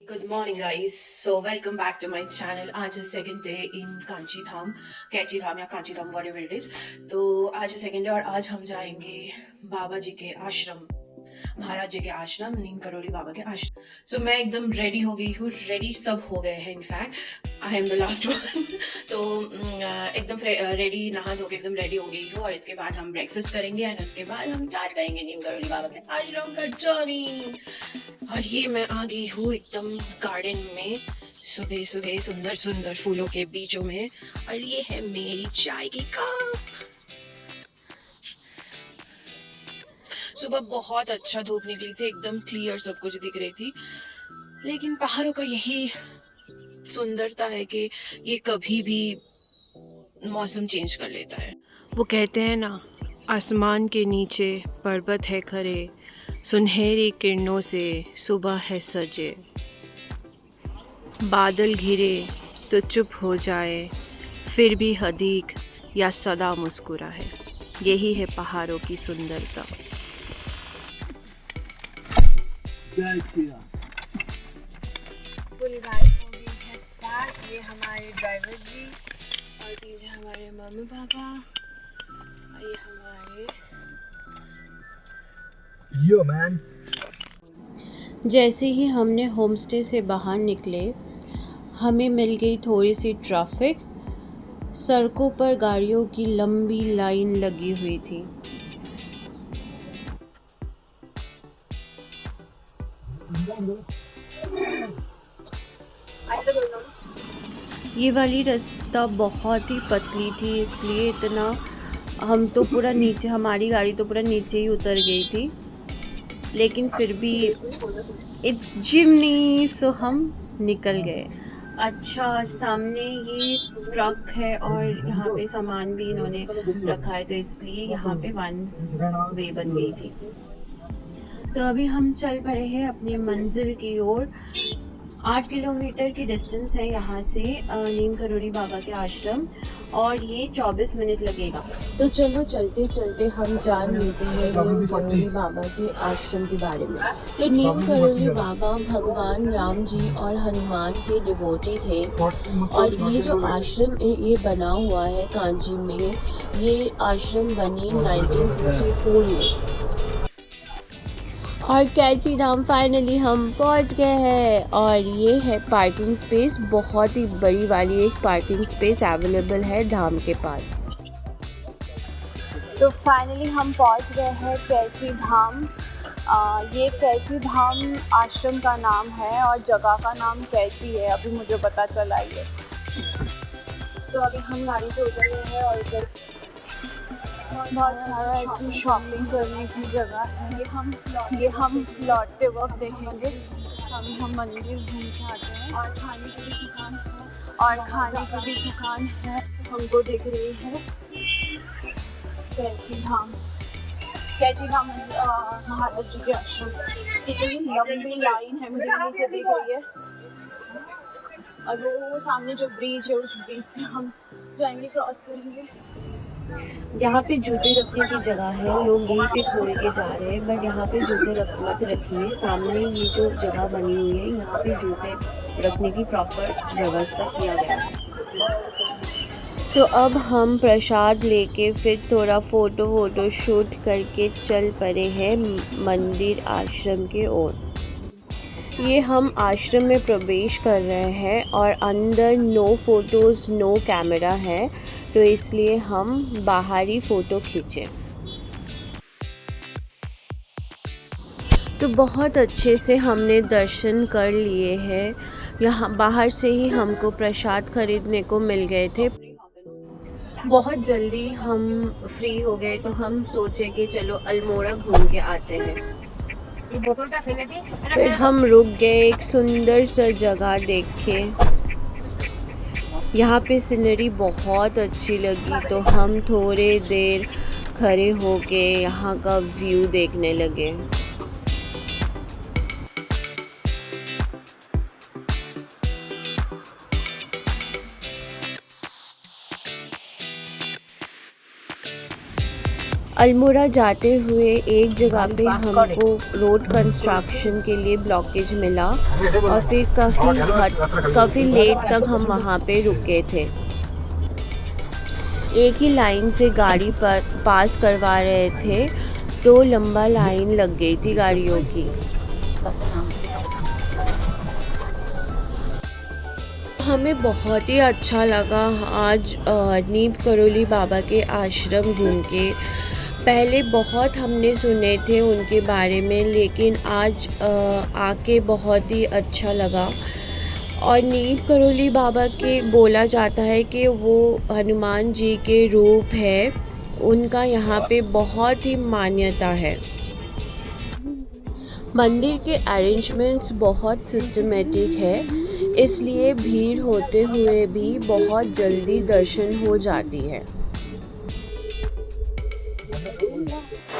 Good morning guys. So welcome back to my channel. आज है second day in Kanchi धाम, कैची धाम या कांची धाम whatever it is. तो आज है सेकंड डे और आज हम जाएंगे बाबा जी के आश्रम, महाराज जी के आश्रम, नीम करोली बाबा के आश्रम. सो मैं एकदम रेडी हो गई हूँ, रेडी सब हो गए हैं. In fact I am the last one. तो एकदम रेडी, नहा धो के एकदम रेडी हो गई हूँ. और इसके बाद हम ब्रेकफास्ट करेंगे एंड उसके बाद हम स्टार्ट करेंगे नीम करोली बाबा के आश्रम का जर्नी. और ये मैं आ गई हूँ एकदम गार्डन में, सुबह सुबह सुंदर सुंदर फूलों के बीचों में. और ये है मेरी चाय की कप. सुबह बहुत अच्छा धूप निकली थी, एकदम क्लियर सब कुछ दिख रही थी. लेकिन पहाड़ों का यही सुंदरता है कि ये कभी भी मौसम चेंज कर लेता है. वो कहते हैं ना, आसमान के नीचे पर्वत है खड़े, सुनहरी किरणों से सुबह है सजे. बादल घिरे तो चुप हो जाए, फिर भी हदीक या सदा मुस्कुरा है. यही है पहाड़ों की सुंदरता. पूरी राइड हो गई है पार. ये हमारे ड्राइवर जी और पीछे हमारे मम्मी पापा और ये हमारे यो मैन. जैसे ही हमने होमस्टे से बाहर निकले, हमें मिल गई थोड़ी सी ट्रैफिक. सड़कों पर गाड़ियों की लंबी लाइन लगी हुई थी. ये वाली रास्ता बहुत ही पतली थी, इसलिए इतना हम तो पूरा नीचे, हमारी गाड़ी तो पूरा नीचे ही उतर गई थी. लेकिन फिर भी इट्स जिमनी, सो हम निकल गए. अच्छा, सामने ये ट्रक है और यहाँ पे सामान भी इन्होंने रखा है, तो इसलिए यहाँ पे वन वे बन गई थी. तो अभी हम चल पड़े हैं अपनी मंजिल की ओर. 8 किलोमीटर की डिस्टेंस है यहाँ से नीम करोली बाबा के आश्रम, और ये 24 मिनट लगेगा. तो चलो चलते चलते हम जान लेते हैं नीम करोली बाबा के आश्रम के बारे में. तो नीम करोली बाबा भगवान राम जी और हनुमान के डिवोटी थे. और ये जो आश्रम ये बना हुआ है कांची में, ये आश्रम बनी 1964 में. और कैची धाम फाइनली हम पहुंच गए हैं. और ये है पार्किंग स्पेस, बहुत ही बड़ी वाली एक पार्किंग स्पेस अवेलेबल है धाम के पास. तो फाइनली हम पहुंच गए हैं कैची धाम. ये कैची धाम आश्रम का नाम है और जगह का नाम कैची है, अभी मुझे पता चला ये. तो अभी हम गाड़ी से उतर गए हैं और इधर बहुत सारा ऐसी शॉपिंग करने की जगह है. ये हम लौटते वक्त देखेंगे. अभी हम मंदिर घूम के आते हैं. और खाने की भी दुकान है, हमको दिख रही है. कैची धाम महाराज जी के आश्रम. इतनी लंबी लाइन है, मुझे यहीं से दिख रही है. और वो सामने जो ब्रिज है, उस ब्रिज से हम जाएंगे, क्रॉस करेंगे. यहाँ पे जूते रखने की जगह है, लोग यहीं पे खोल के जा रहे हैं, बट यहाँ पे जूते मत रखिए. सामने ये जो जगह बनी हुई है, यहाँ पे जूते रखने की प्रॉपर व्यवस्था किया गया है. तो अब हम प्रसाद लेके फिर थोड़ा फ़ोटो शूट करके चल पड़े हैं मंदिर आश्रम के ओर. ये हम आश्रम में प्रवेश कर रहे हैं और अंदर नो फोटोज़ नो कैमरा है, तो इसलिए हम बाहरी फ़ोटो खींचे. तो बहुत अच्छे से हमने दर्शन कर लिए हैं. यहाँ बाहर से ही हमको प्रसाद खरीदने को मिल गए थे. बहुत जल्दी हम फ्री हो गए, तो हम सोचे कि चलो अल्मोड़ा घूम के आते हैं. फिर हम रुक गए एक सुंदर सा जगह देखे. यहाँ पे सीनरी बहुत अच्छी लगी, तो हम थोड़े देर खड़े होके यहाँ का व्यू देखने लगे. अल्मोड़ा जाते हुए एक जगह पे हमको रोड कंस्ट्रक्शन के लिए ब्लॉकेज मिला और फिर काफ़ी लेट तक हम वहाँ पे रुके थे। एक ही लाइन से गाड़ी पर पास करवा रहे थे तो लंबा लाइन लग गई थी गाड़ियों की। हमें बहुत ही अच्छा लगा आज नीम करोली बाबा के आश्रम घूम के। पहले बहुत हमने सुने थे उनके बारे में, लेकिन आज आके बहुत ही अच्छा लगा। और नीम करोली बाबा के बोला जाता है कि वो हनुमान जी के रूप है, उनका यहाँ पे बहुत ही मान्यता है। मंदिर के अरेंजमेंट्स बहुत सिस्टमेटिक है, इसलिए भीड़ होते हुए भी बहुत जल्दी दर्शन हो जाती है।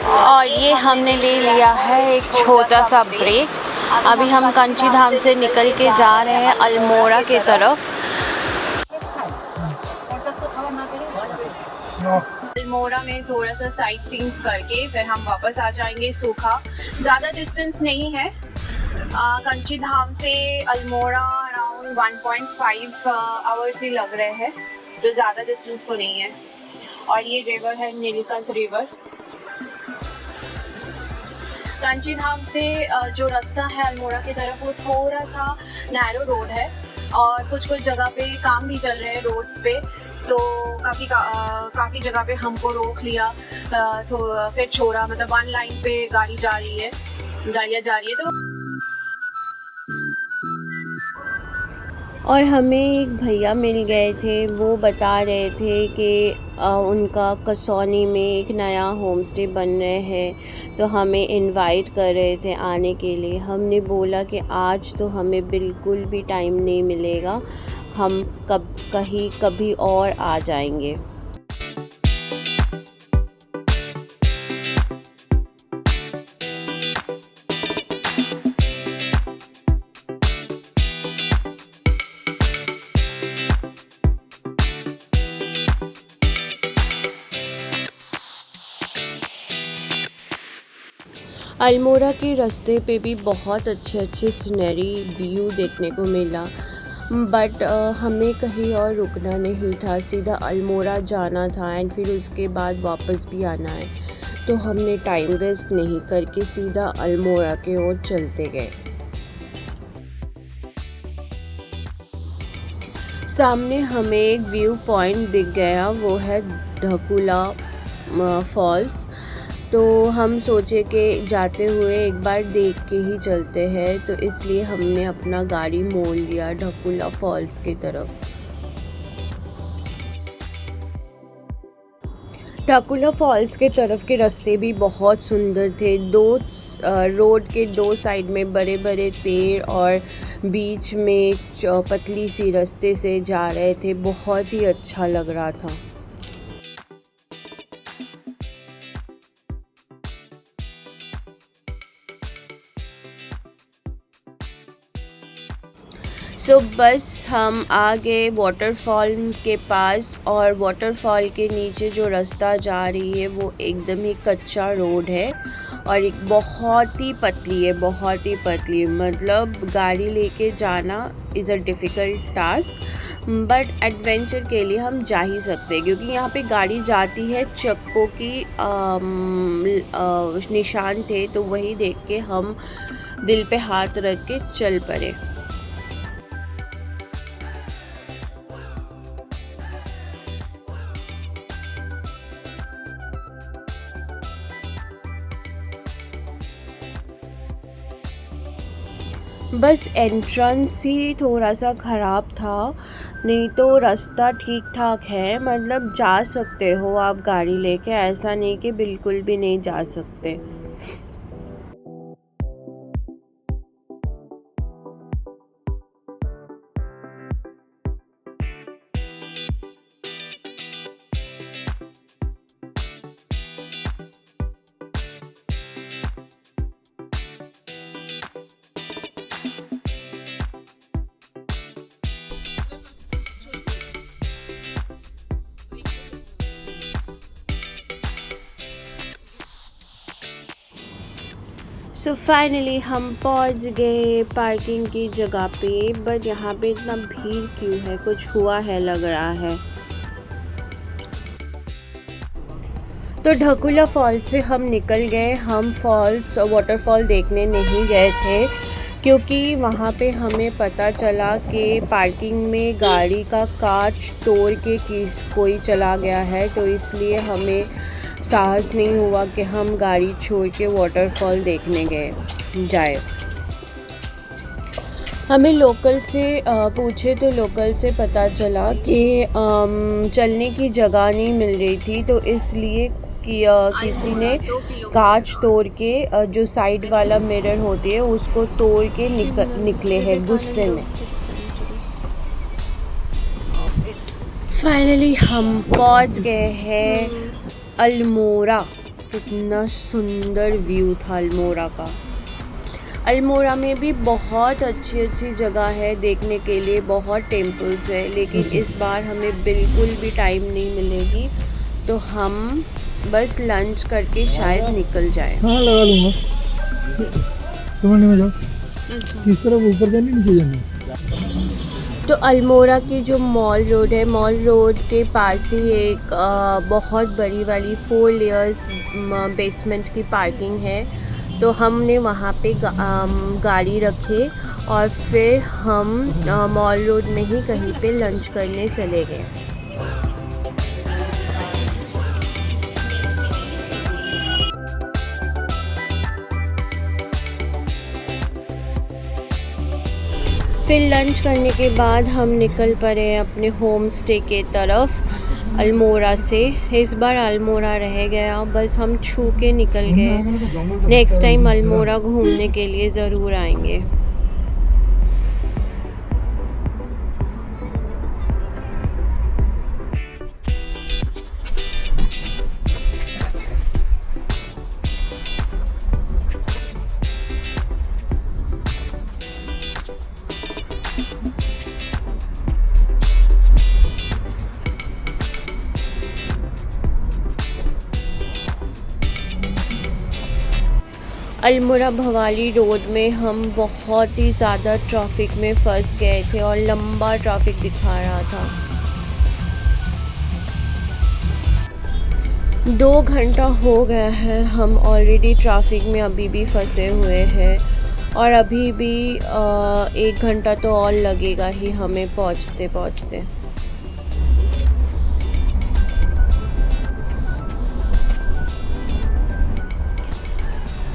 और ये हमने ले लिया है एक छोटा सा ब्रेक। अभी हम कांची धाम से निकल के जा रहे हैं अल्मोड़ा के तरफ। अल्मोड़ा में थोड़ा सा साइट सीइंग्स करके फिर हम वापस आ जाएंगे सूखा। ज़्यादा डिस्टेंस नहीं है, कांची धाम से अल्मोड़ा अराउंड 1.5 आवर्स ही लग रहे हैं, तो ज़्यादा डिस्टेंस तो नहीं है। और ये रिवर है नीलकंठ रिवर। कांची धाम से जो रास्ता है अल्मोड़ा की तरफ वो थोड़ा सा नैरो रोड है और कुछ जगह पे काम भी चल रहे हैं रोड्स पे, तो काफ़ी जगह पे हमको रोक लिया, तो फिर छोड़ा, मतलब वन लाइन पे गाड़ियाँ जा रही है तो। और हमें एक भैया मिल गए थे, वो बता रहे थे कि उनका कसौनी में एक नया होम स्टे बन रहे हैं, तो हमें इनवाइट कर रहे थे आने के लिए। हमने बोला कि आज तो हमें बिल्कुल भी टाइम नहीं मिलेगा, हम कभी और आ जाएंगे। अल्मोड़ा के रास्ते पे भी बहुत अच्छे सीनरी व्यू देखने को मिला, बट हमें कहीं और रुकना नहीं था, सीधा अल्मोड़ा जाना था एंड फिर उसके बाद वापस भी आना है, तो हमने टाइम वेस्ट नहीं करके सीधा अल्मोड़ा के ओर चलते गए। सामने हमें एक व्यू पॉइंट दिख गया, वो है ढकुला फॉल्स, तो हम सोचे कि जाते हुए एक बार देख के ही चलते हैं, तो इसलिए हमने अपना गाड़ी मोड़ लिया ढकुला फॉल्स की तरफ। ढकुला फॉल्स के तरफ के रास्ते भी बहुत सुंदर थे। रोड के दो साइड में बड़े बड़े पेड़ और बीच में पतली सी रास्ते से जा रहे थे, बहुत ही अच्छा लग रहा था। बस हम आ गए वाटरफॉल के पास, और वाटरफॉल के नीचे जो रास्ता जा रही है वो एकदम ही कच्चा रोड है और एक बहुत ही पतली, मतलब गाड़ी लेके जाना is a difficult task, but adventure के लिए हम जा ही सकते हैं, क्योंकि यहाँ पे गाड़ी जाती है, चक्कों की निशान थे, तो वही देख के हम दिल पे हाथ रख के चल पड़े। बस एंट्रेंस ही थोड़ा सा ख़राब था, नहीं तो रास्ता ठीक ठाक है, मतलब जा सकते हो आप गाड़ी लेके, ऐसा नहीं कि बिल्कुल भी नहीं जा सकते। सो फाइनली हम पहुंच गए पार्किंग की जगह पे, बट यहाँ पे इतना भीड़ क्यों है, कुछ हुआ है लग रहा है। तो ढकुला फॉल्स से हम निकल गए। हम फॉल्स वाटरफॉल देखने नहीं गए थे क्योंकि वहाँ पे हमें पता चला कि पार्किंग में गाड़ी का कांच तोड़ के कोई चला गया है, तो इसलिए हमें साहस नहीं हुआ कि हम गाड़ी छोड़ के वाटरफॉल देखने जाए। हमें लोकल से पूछे तो लोकल से पता चला कि चलने की जगह नहीं मिल रही थी, तो इसलिए कि किसी ने कांच तोड़ के जो साइड वाला मिरर होती है उसको तोड़ के निकले हैं गुस्से में। फाइनली हम पहुंच गए हैं अल्मोड़ा। कितना सुंदर व्यू था अल्मोड़ा का। अल्मोड़ा में भी बहुत अच्छी जगह है देखने के लिए, बहुत टेम्पल्स है, लेकिन इस बार हमें बिल्कुल भी टाइम नहीं मिलेगी, तो हम बस लंच करके शायद निकल जाए। हाँ लगा लूँगा। तुम्हारे में जाओ। किस तरफ ऊपर जाने नीचे जाना? तो अल्मोड़ा की जो मॉल रोड है, मॉल रोड के पास ही एक बहुत बड़ी वाली 4 लेयर्स बेसमेंट की पार्किंग है, तो हमने वहाँ पे गाड़ी रखे और फिर हम मॉल रोड में ही कहीं पे लंच करने चले गए। फिर लंच करने के बाद हम निकल पड़े अपने होम स्टे के तरफ अल्मोड़ा से। इस बार अल्मोड़ा रह गया, बस हम छू के निकल गए। नेक्स्ट टाइम अल्मोड़ा घूमने के लिए ज़रूर आएंगे। अल्मोड़ा भवाली रोड में हम बहुत ही ज़्यादा ट्रैफिक में फंस गए थे और लंबा ट्रैफिक दिखा रहा था। 2 घंटा हो गया है, हम ऑलरेडी ट्रैफिक में अभी भी फंसे हुए हैं और अभी भी 1 घंटा तो और लगेगा ही हमें पहुँचते।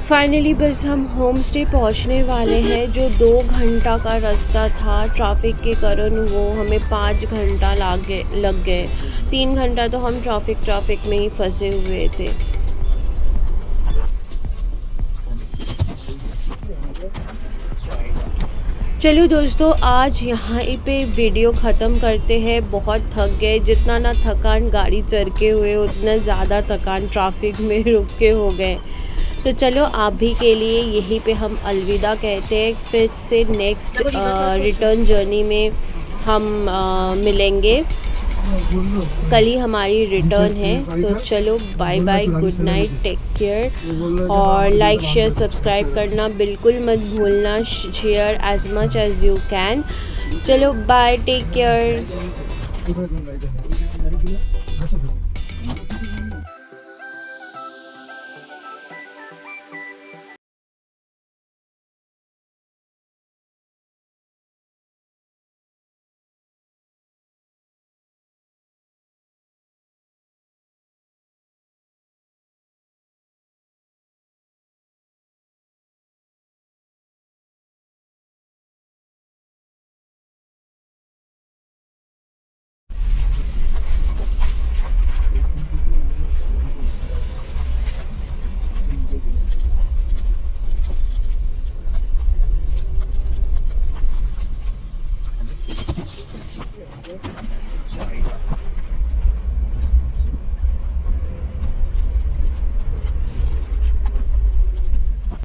फाइनली बस हम होम स्टे पहुँचने वाले हैं। जो 2 घंटा का रास्ता था ट्रैफिक के कारण, वो हमें 5 घंटा लग गए। 3 घंटा तो हम ट्रैफिक में ही फंसे हुए थे। चलो दोस्तों, आज यहाँ पे वीडियो ख़त्म करते हैं। बहुत थक गए, जितना ना थकान गाड़ी चढ़ के हुए उतना ज़्यादा थकान ट्रैफिक में रुक के हो गए। तो चलो अभी के लिए यहीं पे हम अलविदा कहते हैं। फिर से नेक्स्ट रिटर्न जर्नी में हम मिलेंगे। कल ही हमारी रिटर्न है, तो चलो bye bye, good night, take care और लाइक शेयर सब्सक्राइब करना बिल्कुल मत भूलना। Share as much as you can. चलो बाय, टेक केयर।